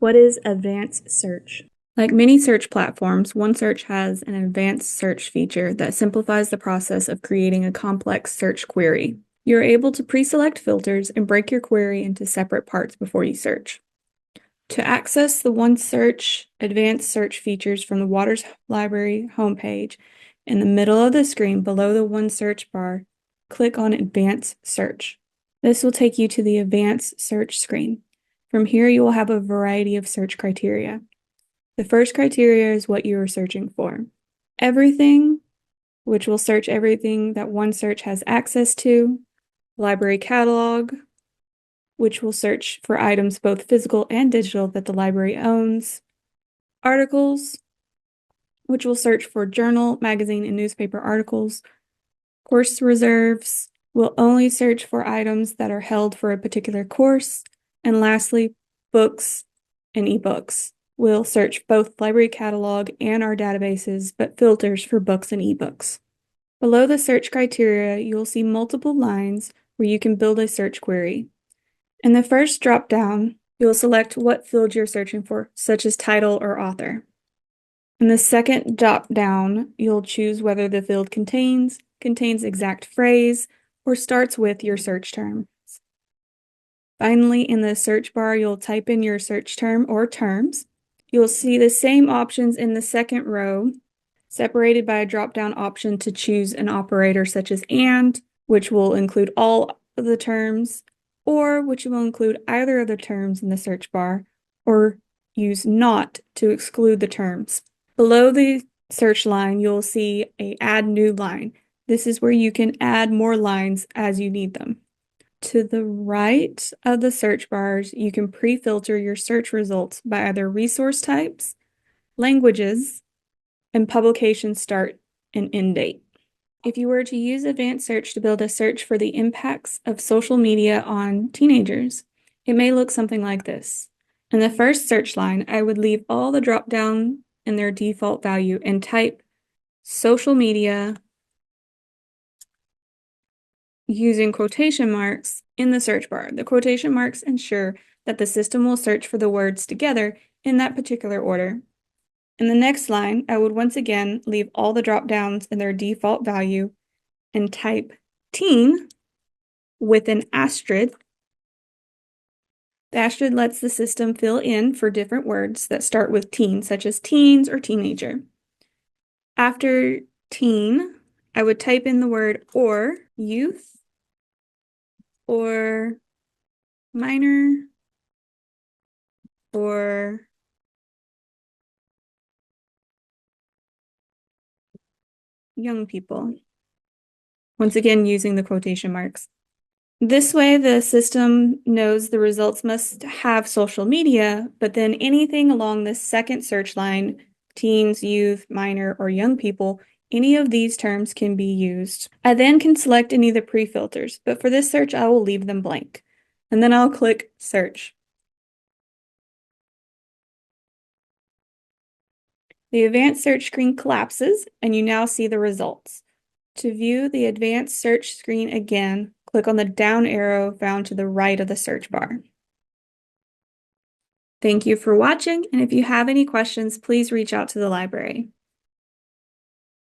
What is advanced search? Like many search platforms, OneSearch has an advanced search feature that simplifies the process of creating a complex search query. You're able to pre-select filters and break your query into separate parts before you search. To access the OneSearch advanced search features from the Waters Library homepage, in the middle of the screen below the OneSearch bar, click on Advanced Search. This will take you to the Advanced Search screen. From here, you will have a variety of search criteria. The first criteria is what you are searching for. Everything, which will search everything that OneSearch has access to. Library catalog, which will search for items both physical and digital that the library owns. Articles, which will search for journal, magazine, and newspaper articles. Course reserves will only search for items that are held for a particular course. And lastly, books and ebooks will search both library catalog and our databases, but filters for books and ebooks. Below the search criteria, you'll see multiple lines where you can build a search query. In the first drop-down, you'll select what field you're searching for, such as title or author. In the second drop-down, you'll choose whether the field contains exact phrase, or starts with your search term. Finally, in the search bar, you'll type in your search term or terms. You'll see the same options in the second row, separated by a drop-down option to choose an operator such as AND, which will include all of the terms, or which will include either of the terms in the search bar, or use NOT to exclude the terms. Below the search line, you'll see a Add New Line. This is where you can add more lines as you need them. To the right of the search bars, you can pre-filter your search results by either resource types, languages, and publication start and end date. If you were to use advanced search to build a search for the impacts of social media on teenagers, it may look something like this. In the first search line, I would leave all the drop-down in their default value and type social media using quotation marks in the search bar. The quotation marks ensure that the system will search for the words together in that particular order. In the next line, I would once again leave all the drop-downs in their default value and type teen with an asterisk. The asterisk lets the system fill in for different words that start with teen, such as teens or teenager. After teen, I would type in the word or youth or minor or young people. Once again, using the quotation marks. This way, the system knows the results must have social media, but then anything along the second search line, teens, youth, minor, or young people, any of these terms can be used. I then can select any of the pre-filters, but for this search, I will leave them blank. And then I'll click Search. The advanced search screen collapses, and you now see the results. To view the advanced search screen again, click on the down arrow found to the right of the search bar. Thank you for watching, and if you have any questions, please reach out to the library.